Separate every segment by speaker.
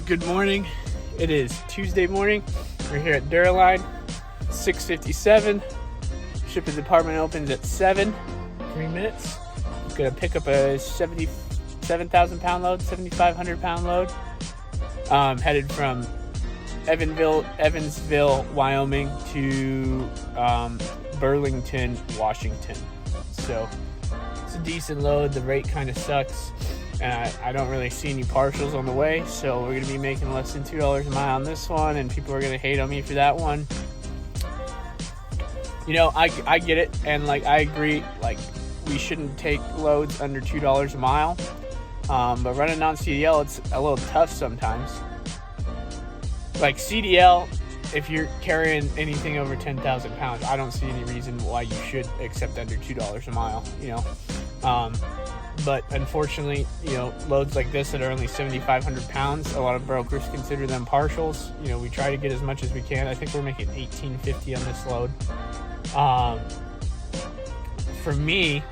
Speaker 1: Good morning. It is Tuesday morning. We're here at Dura line, 6:57. Shipping department opens at 7. 3 minutes. Gonna pick up a 77,000 pound load, 7,500 pound load. Headed from Evansville, Wyoming to Burlington, Washington. So it's a decent load. The rate kind of sucks. I don't really see any partials on the way, so we're going to be making less than $2 a mile on this one, and people are going to hate on me for that one. You know, I get it, and like I agree, like we shouldn't take loads under $2 a mile, but running non-CDL, it's a little tough sometimes. Like CDL, if you're carrying anything over 10,000 pounds, I don't see any reason why you should accept under $2 a mile, you know. But unfortunately, you know, loads like this that are only 7,500 pounds, a lot of brokers consider them partials. You know, we try to get as much as we can. I think we're making $18.50 on this load. For me,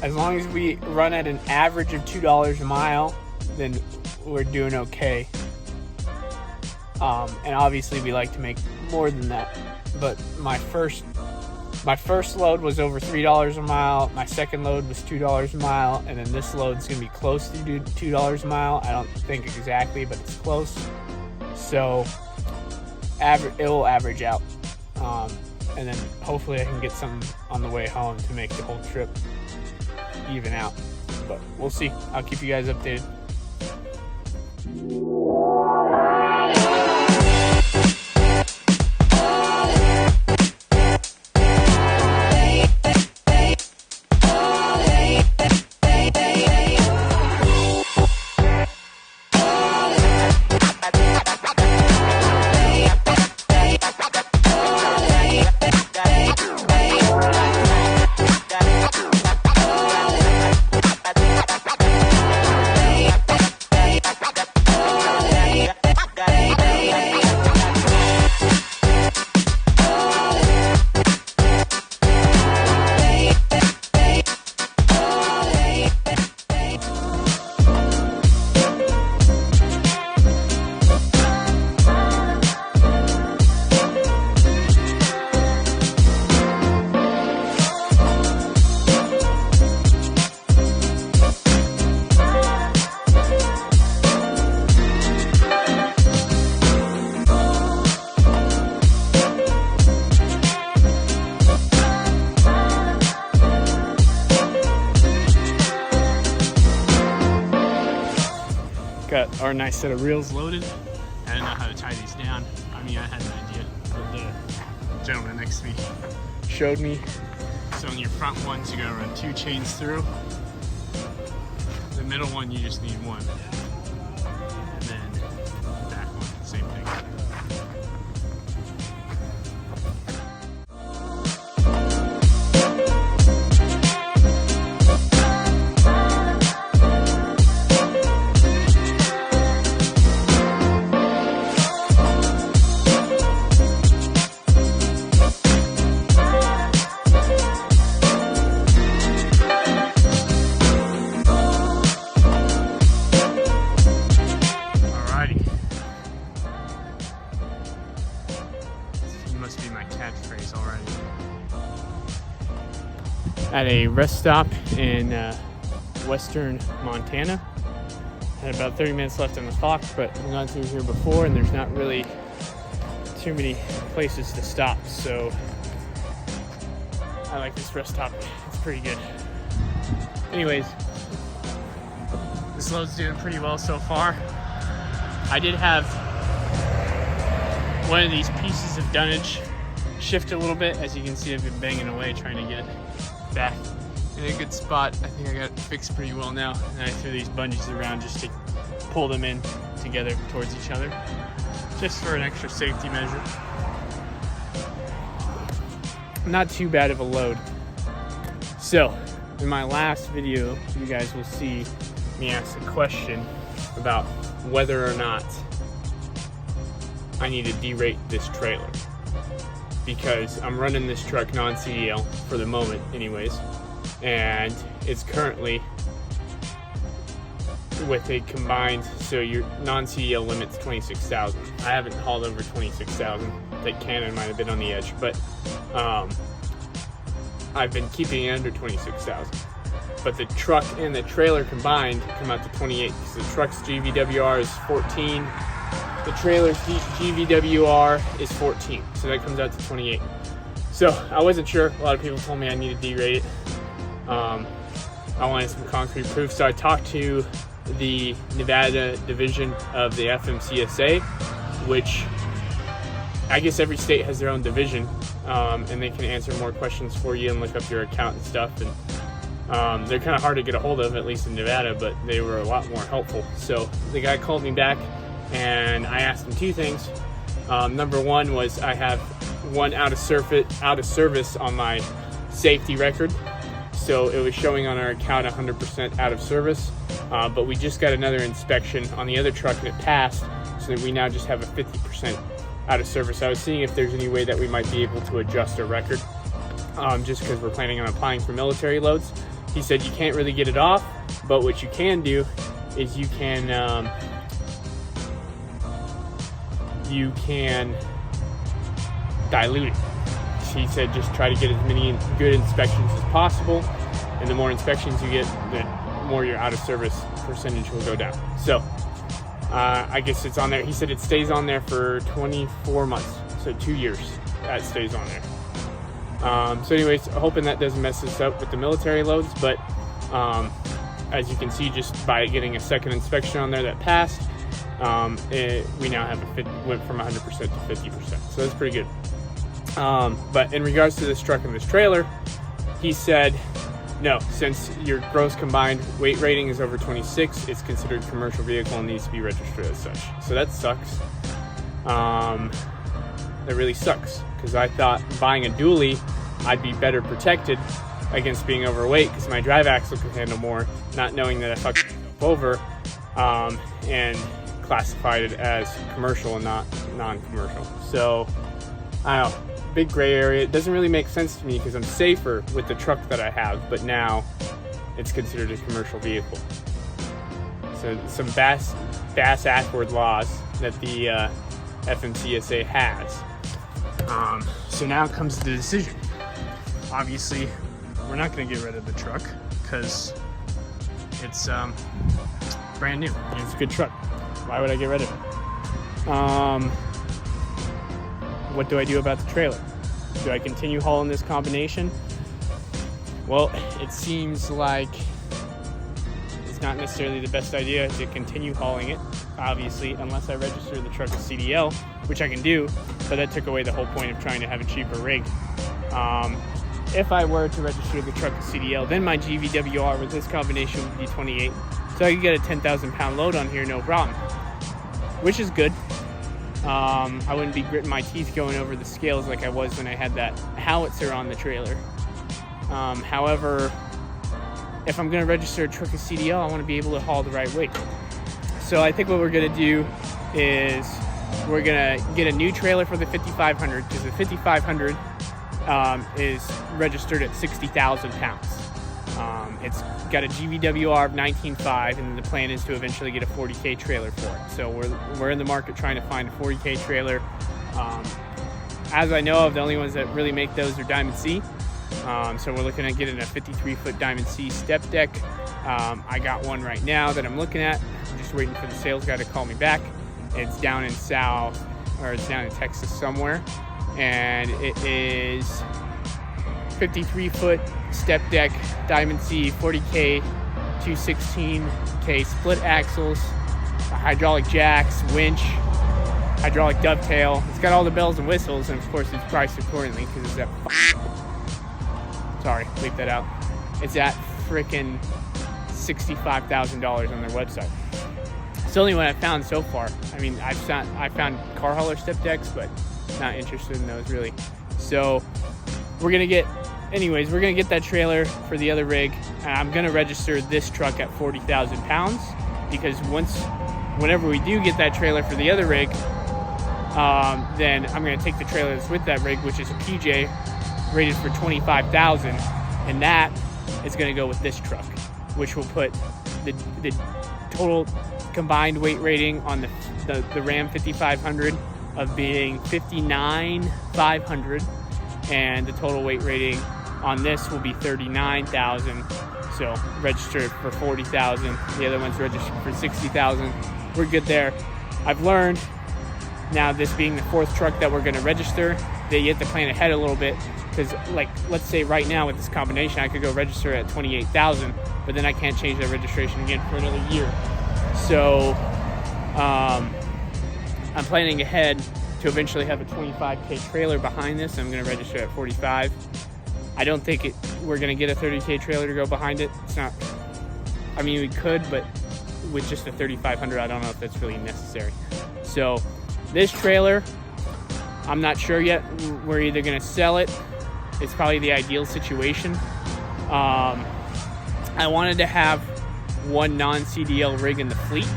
Speaker 1: as long as we run at an average of $2 a mile, then we're doing okay. And obviously we like to make more than that. But my first load was over $3 a mile. My second load was $2 a mile, and then this load's gonna be close to $2 a mile. I don't think exactly, but it's close. So it will average out, and then hopefully I can get something on the way home to make the whole trip even out. But we'll see. I'll keep you guys updated. Got our nice set of reels loaded. I didn't know how to tie these down. I mean, I had an idea, but the gentleman next to me showed me. So on your front ones, you gotta run 2 chains through. The middle one, you just need 1. And then the back one, same thing. Must be my catchphrase already. At a rest stop in western Montana. Had about 30 minutes left on the clock, but I've gone through here before and there's not really too many places to stop, so I like this rest stop. It's pretty good. Anyways, this load's doing pretty well so far. I did have one of these pieces of dunnage shift a little bit. As you can see, I've been banging away trying to get it back in a good spot. I think I got it fixed pretty well now. And I threw these bungees around just to pull them in together towards each other, just for an extra safety measure. Not too bad of a load. So, in my last video, you guys will see me ask a question about whether or not I need to derate this trailer, because I'm running this truck non-CDL for the moment anyways, and it's currently with a combined, so your non-CDL limit's 26,000. I haven't hauled over 26,000. That Canon might have been on the edge, but I've been keeping it under 26,000. But the truck and the trailer combined come out to 28. So the truck's GVWR is 14. The trailer's GVWR is 14. So that comes out to 28. So I wasn't sure. A lot of people told me I needed to derate it. I wanted some concrete proof. So I talked to the Nevada division of the FMCSA, which I guess every state has their own division, and they can answer more questions for you and look up your account and stuff. And they're kind of hard to get a hold of, at least in Nevada, but they were a lot more helpful. So the guy called me back, and I asked him two things. Number one was I have one out of service on my safety record. So it was showing on our account 100% out of service, but we just got another inspection on the other truck and it passed, so that we now just have a 50% out of service. I was seeing if there's any way that we might be able to adjust our record, just because we're planning on applying for military loads. He said you can't really get it off, but what you can do is you can dilute it. He said just try to get as many good inspections as possible, and the more inspections you get, the more your out of service percentage will go down. So I guess it's on there. He said it stays on there for 24 months, so 2 years that stays on there. So anyways, hoping that doesn't mess us up with the military loads, but as you can see, just by getting a second inspection on there that passed, we now have went from 100% to 50%, so that's pretty good. But in regards to this truck and this trailer, he said, no, since your gross combined weight rating is over 26, it's considered a commercial vehicle and needs to be registered as such. So that sucks. That really sucks, because I thought buying a dually, I'd be better protected against being overweight because my drive axle could handle more, not knowing that I fucked myself over, and classified it as commercial and not non-commercial. So I don't know. Big gray area. It doesn't really make sense to me because I'm safer with the truck that I have, but now it's considered a commercial vehicle. So some bass-backward laws that the FMCSA has. So now comes the decision. Obviously, we're not going to get rid of the truck because it's brand new and it's a good truck. Why would I get rid of it? What do I do about the trailer? Do I continue hauling this combination? Well, it seems like it's not necessarily the best idea to continue hauling it, obviously, unless I register the truck as CDL, which I can do, but that took away the whole point of trying to have a cheaper rig. If I were to register the truck as CDL, then my GVWR with this combination would be 28, so I could get a 10,000 pound load on here, no problem, which is good. I wouldn't be gritting my teeth going over the scales like I was when I had that howitzer on the trailer. However, if I'm going to register a truck as CDL, I want to be able to haul the right weight. So I think what we're going to do is we're going to get a new trailer for the 5500, because the 5500 is registered at 60,000 pounds. It's got a GVWR of 19.5, and the plan is to eventually get a 40K trailer for it. So we're in the market trying to find a 40K trailer. As I know of, the only ones that really make those are Diamond C. So we're looking at getting a 53-foot Diamond C step deck. I got one right now that I'm looking at. I'm just waiting for the sales guy to call me back. It's down in it's down in Texas somewhere, and it is 53-foot step deck, Diamond C, 40K, 216K split axles, hydraulic jacks, winch, hydraulic dovetail. It's got all the bells and whistles, and of course it's priced accordingly because it's at sorry, bleep that out. It's at freaking $65,000 on their website. It's the only one I've found so far. I mean, I found car hauler step decks, but not interested in those really. So we're gonna get that trailer for the other rig, and I'm gonna register this truck at 40,000 pounds, because whenever we do get that trailer for the other rig, then I'm gonna take the trailer that's with that rig, which is a PJ rated for 25,000, and that is gonna go with this truck, which will put the total combined weight rating on the Ram 5500 of being 59,500, and the total weight rating on this will be 39,000. So registered for 40,000. The other one's registered for 60,000. We're good there. I've learned now, this being the 4th truck that we're going to register, that you have to plan ahead a little bit, because like, let's say right now with this combination, I could go register at 28,000, but then I can't change that registration again for another year. So I'm planning ahead to eventually have a 25K trailer behind this. I'm going to register at 45. I don't think we're going to get a 30K trailer to go behind it. It's not, I mean, we could, but with just a 3,500, I don't know if that's really necessary. So this trailer, I'm not sure yet. We're either going to sell it. It's probably the ideal situation. I wanted to have one non-CDL rig in the fleet.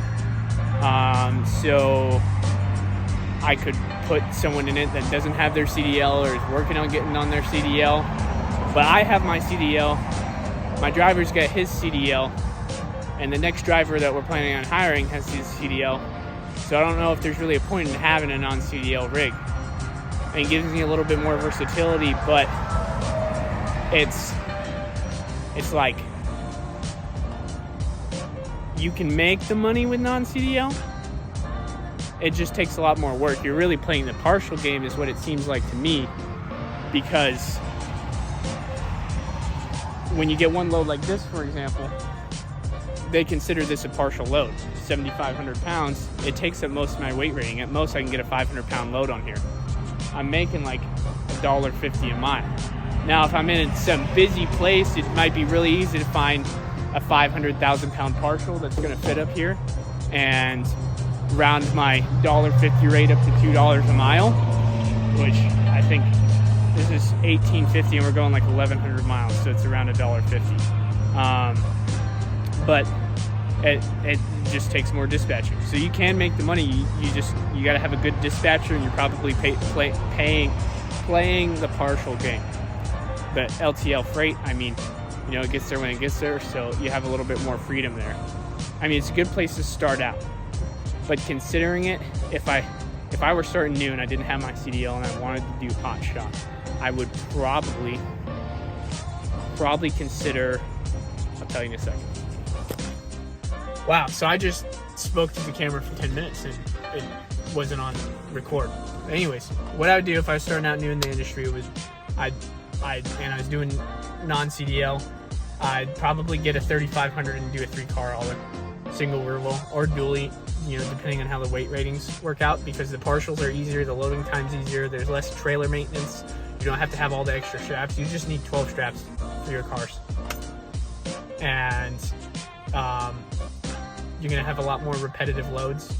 Speaker 1: So I could put someone in it that doesn't have their CDL or is working on getting on their CDL. But I have my CDL. My driver's got his CDL. And the next driver that we're planning on hiring has his CDL. So I don't know if there's really a point in having a non-CDL rig. And it gives me a little bit more versatility, but it's like, you can make the money with non-CDL. It just takes a lot more work. You're really playing the partial game is what it seems like to me, because when you get one load like this, for example, they consider this a partial load. 7,500 pounds, it takes up most of my weight rating. At most, I can get a 500-pound load on here. I'm making like $1.50 a mile. Now, if I'm in some busy place, it might be really easy to find a 500,000-pound partial that's going to fit up here and round my $1.50 rate up to $2 a mile, which I think this is $18.50 and we're going like 1,100 miles, so it's around $1.50. But it just takes more dispatching. So you can make the money. You got to have a good dispatcher, and you're probably playing the partial game. But LTL freight, I mean, you know, it gets there when it gets there, so you have a little bit more freedom there. I mean, it's a good place to start out. But considering it, if I were starting new and I didn't have my CDL and I wanted to do Hotshot, I would probably consider, I'll tell you in a second. Wow, so I just spoke to the camera for 10 minutes and it wasn't on record. But anyways, what I would do if I was starting out new in the industry was, I was doing non-CDL, I'd probably get a 3,500 and do a 3-car hauler, single rear wheel or dually, you know, depending on how the weight ratings work out, because the partials are easier, the loading time's easier, there's less trailer maintenance, you don't have to have all the extra straps, you just need 12 straps for your cars. And you're going to have a lot more repetitive loads.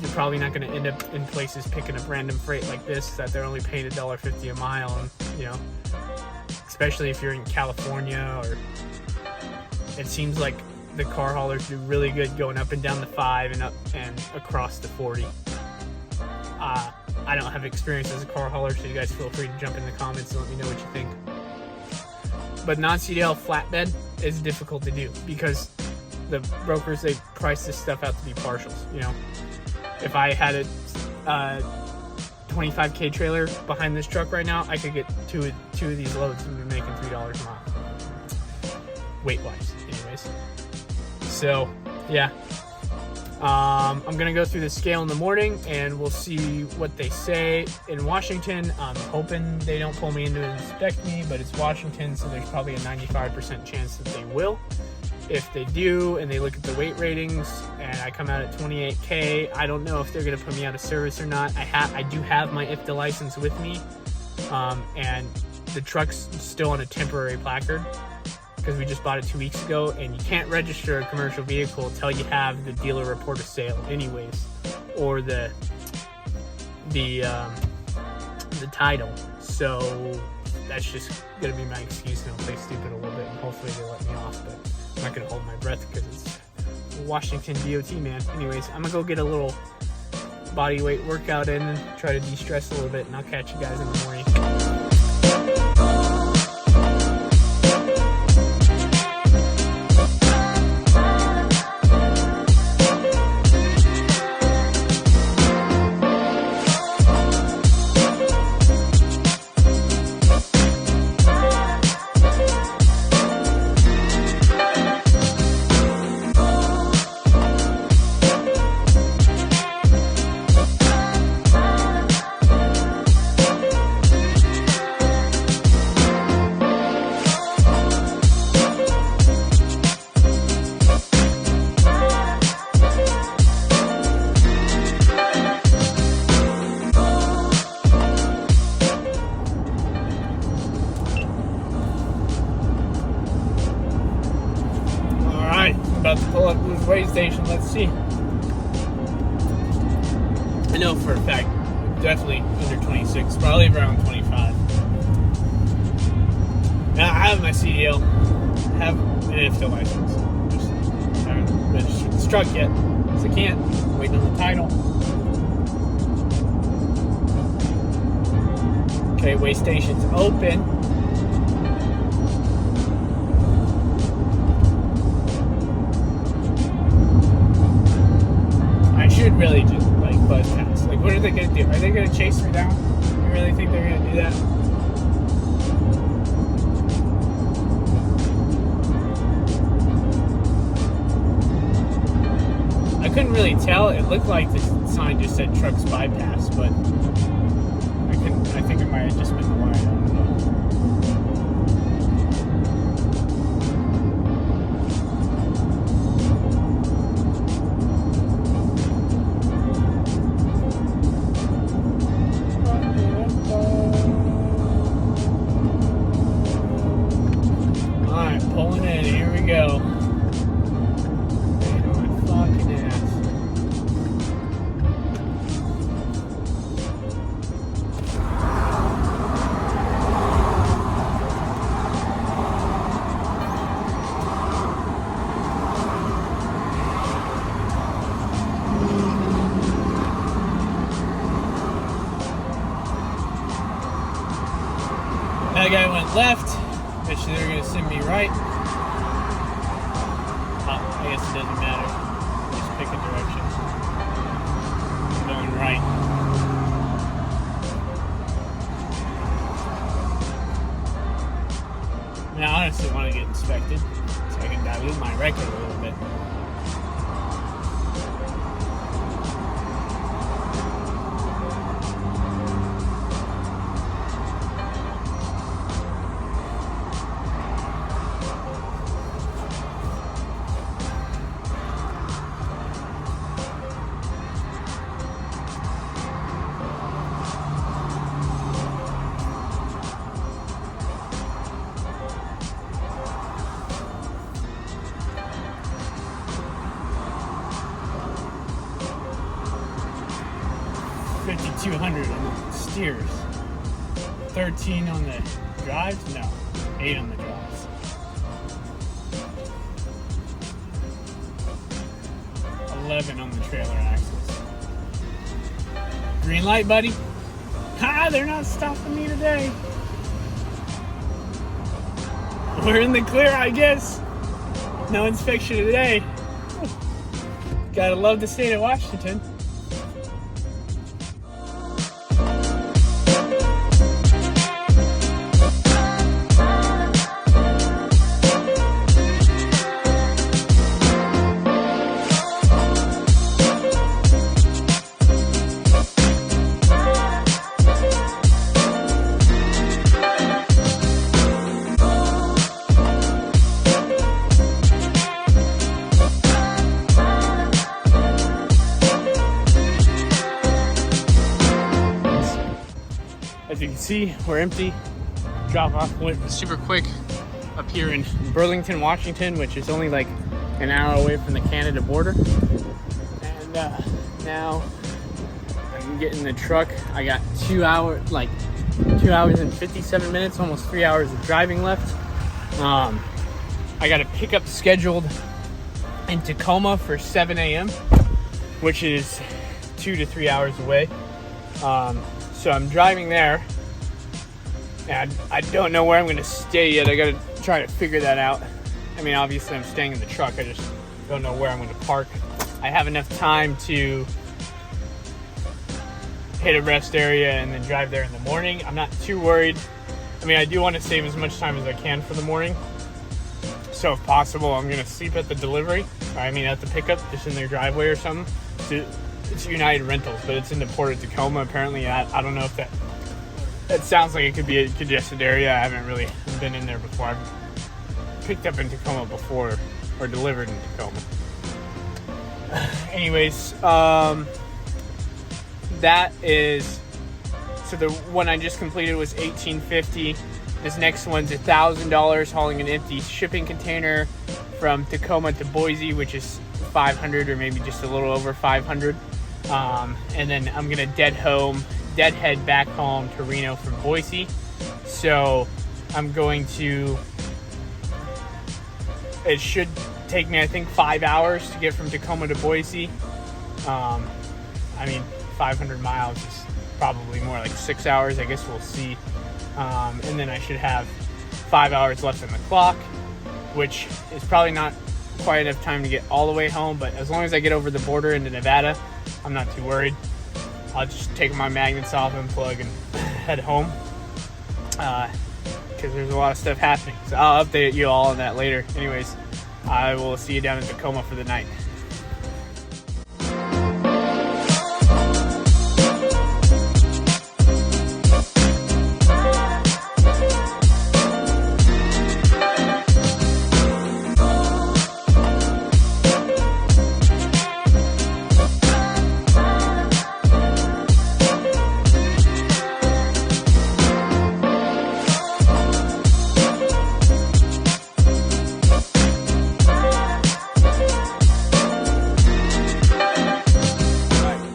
Speaker 1: You're probably not going to end up in places picking up random freight like this that they're only paying $1.50 a mile, and you know, especially if you're in California, or it seems like the car haulers do really good going up and down the 5 and up and across the 40. I don't have experience as a car hauler, so you guys feel free to jump in the comments and let me know what you think. But non-CDL flatbed is difficult to do because the brokers, they price this stuff out to be partials. You know, if I had a 25K trailer behind this truck right now, I could get two of these loads and be making $3 a mile, weight-wise, anyways. So, yeah. I'm going to go through the scale in the morning, and we'll see what they say. In Washington, I'm hoping they don't pull me in to inspect me, but it's Washington, so there's probably a 95% chance that they will. If they do, and they look at the weight ratings, and I come out at 28K, I don't know if they're going to put me out of service or not. I do have my IFTA license with me, and the truck's still on a temporary placard, because we just bought it 2 weeks ago, and you can't register a commercial vehicle until you have the dealer report of sale anyways, or the title. So that's just gonna be my excuse, and I'll play stupid a little bit, and hopefully they let me off, but I'm not gonna hold my breath because it's Washington DOT, man. Anyways, I'm gonna go get a little body weight workout in and try to de-stress a little bit, and I'll catch you guys in the morning. Blues weigh station. Let's see. I know for a fact, definitely under 26, probably around 25. Now I have my CDL, have an IFTA license. Just haven't registered this truck yet, because I can't. Waiting on the title. Okay, weigh station's open. I should really just like buzz past. Like, what are they gonna do? Are they gonna chase her down? You really think they're gonna do that? I couldn't really tell. It looked like the sign just said trucks bypass, but I think it might have just been the wire. I don't know. Alright, pulling in. Here we go. That guy went left. Bet you they're gonna send me right. I guess it doesn't matter. Just pick a direction. I'm going right. I mean, I honestly want to get inspected so I can dilute my record a little bit. $5,200 on the steers. 13 on the drives? No. 8 on the drives. 11 on the trailer axles. Green light, buddy. Ha! They're not stopping me today. We're in the clear, I guess. No inspection today. Gotta love the state of Washington. As you can see, we're empty. Drop off went super quick up here in Burlington, Washington, which is only like an hour away from the Canada border. And now I can get in the truck. I got 2 hours and 57 minutes, almost 3 hours of driving left. I got a pickup scheduled in Tacoma for 7 a.m., which is 2 to 3 hours away. So I'm driving there, and I don't know where I'm going to stay yet. I got to try to figure that out. I mean, obviously I'm staying in the truck. I just don't know where I'm going to park. I have enough time to hit a rest area and then drive there in the morning. I'm not too worried. I mean, I do want to save as much time as I can for the morning. So if possible, I'm going to sleep at the delivery. At the pickup, just in their driveway or something. It's United Rentals, but it's in the port of Tacoma. Apparently, I don't know if that sounds like it could be a congested area. I haven't really been in there before. I've picked up in Tacoma before, or delivered in Tacoma. Anyways, that is, so the one I just completed was $1,850. This next one's $1,000, hauling an empty shipping container from Tacoma to Boise, which is 500 or maybe just a little over 500. And then I'm gonna deadhead back home to Reno from Boise. So I'm going to, it should take me, I think, 5 hours to get from Tacoma to Boise. I mean, 500 miles is probably more like 6 hours. I guess we'll see. And then I should have 5 hours left on the clock, which is probably not quite enough time to get all the way home. But as long as I get over the border into Nevada, I'm not too worried. I'll just take my magnets off, unplug, and head home. Because there's a lot of stuff happening. So I'll update you all on that later. Anyways, I will see you down in Tacoma for the night.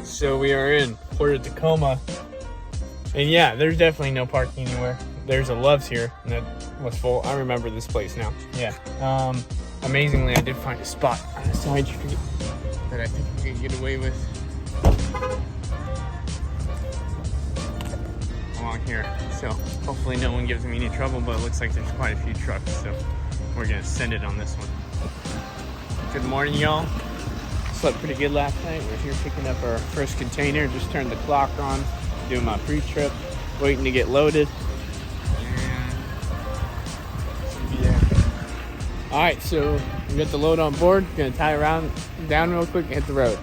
Speaker 1: So we are in Port of Tacoma, and yeah, there's definitely no parking anywhere. There's a Love's here, and that was full. I remember this place now. Yeah. Amazingly, I did find a spot on a side street that I think we can get away with along here. So hopefully no one gives me any trouble, but it looks like there's quite a few trucks, so we're gonna send it on this one. Good morning, y'all. Slept pretty good last night. We're here picking up our first container. Just turned the clock on, doing my pre-trip, waiting to get loaded. And should be there. All right, so we got the load on board. Gonna tie it down real quick and hit the road.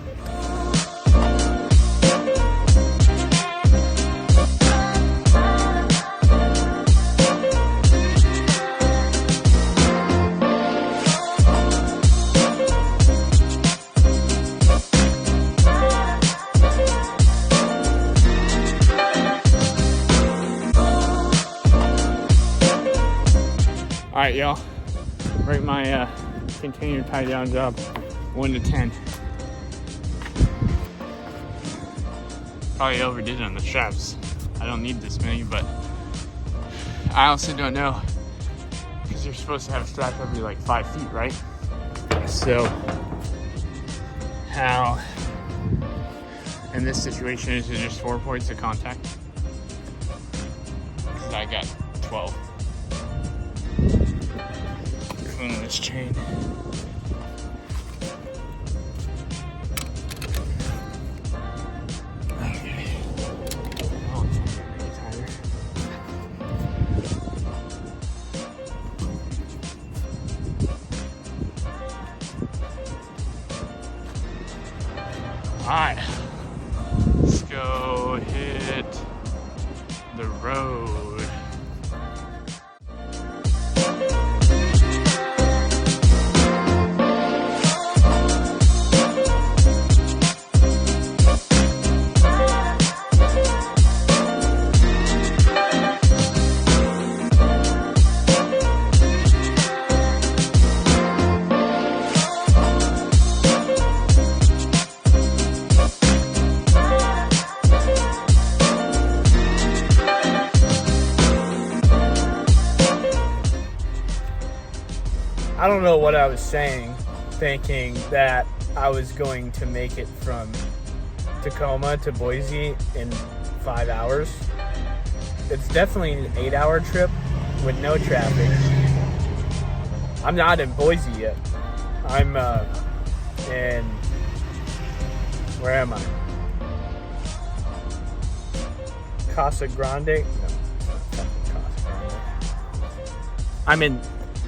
Speaker 1: All right, y'all, rate my container tie down job 1 to 10. Probably overdid it on the straps. I don't need this many, but I also don't know, because you're supposed to have a strap every like 5 feet, right? So how in this situation is it just 4 points of contact? Because I got 12. This chain. Okay. Oh, tighter. All right, let's go hit the road. I don't know what I was saying, thinking that I was going to make it from Tacoma to Boise in 5 hours. It's definitely an 8-hour trip with no traffic. I'm not in Boise yet. I'm in, where am I? Casa Grande? No, Casa Grande.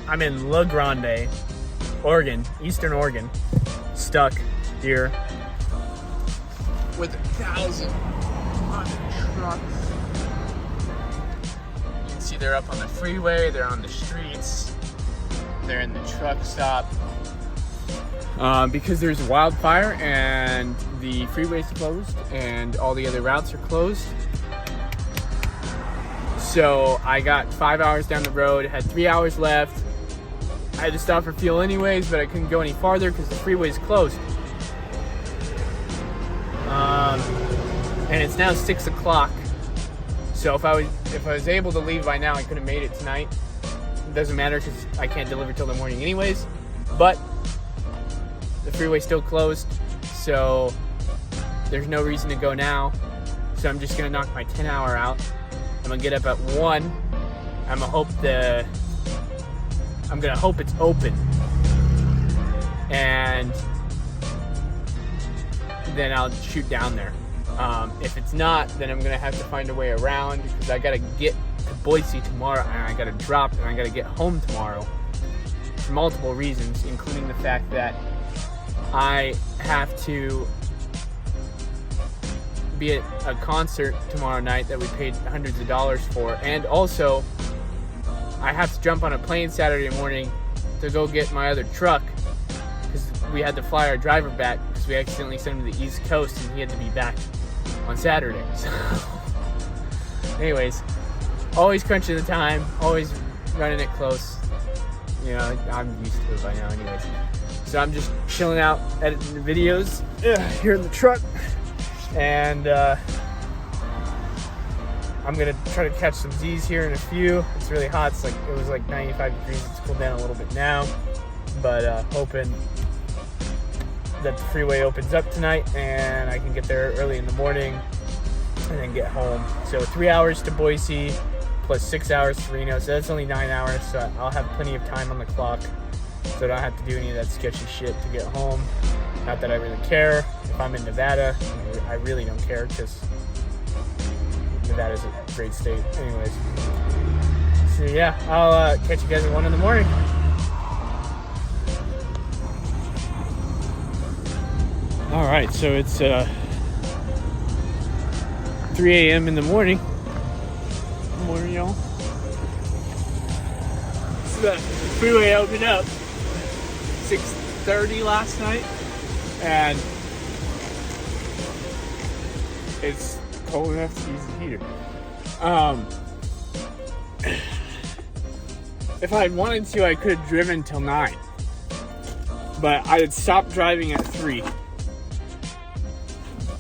Speaker 1: I'm in La Grande, Oregon, Eastern Oregon, stuck here with 1,000 trucks. You can see they're up on the freeway, they're on the streets, they're in the truck stop. Because there's a wildfire and the freeway's closed and all the other routes are closed. So I got 5 hours down the road, had 3 hours left. I had to stop for fuel anyways, but I couldn't go any farther because the freeway's closed. And it's now 6 o'clock. So if I was able to leave by now, I could have made it tonight. It doesn't matter because I can't deliver till the morning anyways. But the freeway's still closed, so there's no reason to go now. So I'm just gonna knock my 10-hour out. I'm gonna get up at 1. I'm gonna hope it's open, and then I'll shoot down there. If it's not, then I'm gonna have to find a way around because I gotta get to Boise tomorrow, and I gotta drop, and I gotta get home tomorrow for multiple reasons, including the fact that I have to be at a concert tomorrow night that we paid hundreds of dollars for, and also I have to jump on a plane Saturday morning to go get my other truck because we had to fly our driver back because we accidentally sent him to the East Coast and he had to be back on Saturday. So anyways, always crunching the time, always running it close. You know, I'm used to it by now anyways. So I'm just chilling out, editing the videos here in the truck, and I'm gonna try to catch some Z's here in a few. It's really hot. It was like 95 degrees. It's cooled down a little bit now, but hoping that the freeway opens up tonight and I can get there early in the morning and then get home. So 3 hours to Boise plus 6 hours to Reno. So that's only 9 hours. So I'll have plenty of time on the clock, so I don't have to do any of that sketchy shit to get home. Not that I really care. If I'm in Nevada, I really don't care because Nevada's a great state. Anyways, so yeah, I'll catch you guys at 1 in the morning. All right, so it's 3 a.m. in the morning. Good morning, y'all. So the freeway opened up 6:30 last night, and it's cold enough to use the heater. If I had wanted to, I could have driven till 9, but I had stopped driving at 3,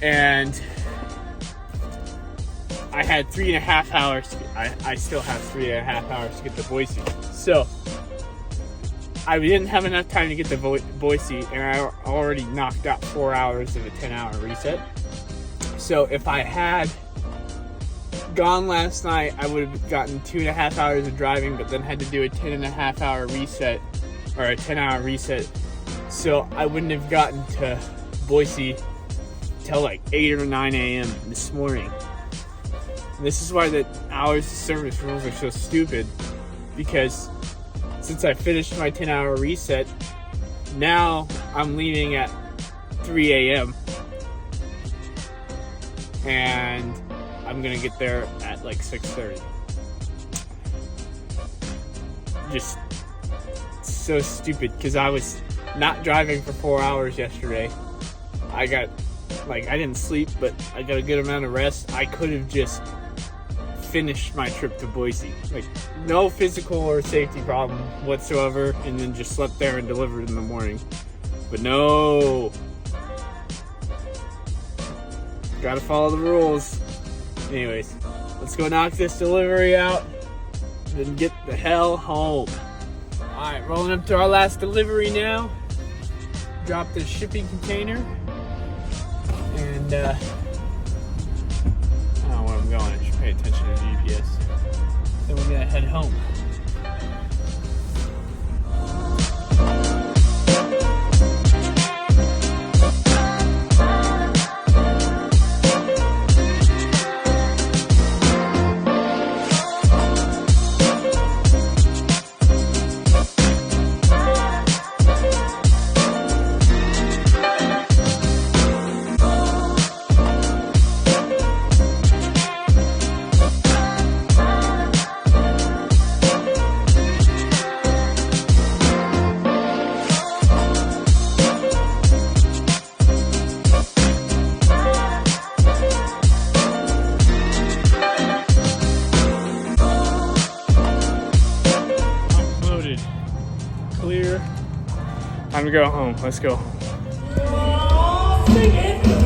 Speaker 1: and I had 3.5 hours. I still have 3.5 hours to get to Boise. So I didn't have enough time to get to Boise, and I already knocked out 4 hours of a 10-hour reset. So if I had gone last night, I would have gotten 2.5 hours of driving, but then had to do a 10.5-hour reset, or a 10-hour reset. So I wouldn't have gotten to Boise till like 8 or 9 a.m. this morning. And this is why the hours of service rules are so stupid, because since I finished my 10-hour reset, now I'm leaving at 3 a.m. and I'm gonna get there at like 6:30. Just so stupid, because I was not driving for 4 hours yesterday. I didn't sleep, but I got a good amount of rest. I could have just finished my trip to Boise, like no physical or safety problem whatsoever, and then just slept there and delivered in the morning. But no, gotta follow the rules. Anyways, let's go knock this delivery out and then get the hell home. Alright, rolling up to our last delivery now. Drop the shipping container, and I don't know where I'm going. I should pay attention to the GPS. Then we're gonna head home.
Speaker 2: Time to go home. Let's go.
Speaker 3: Sing it.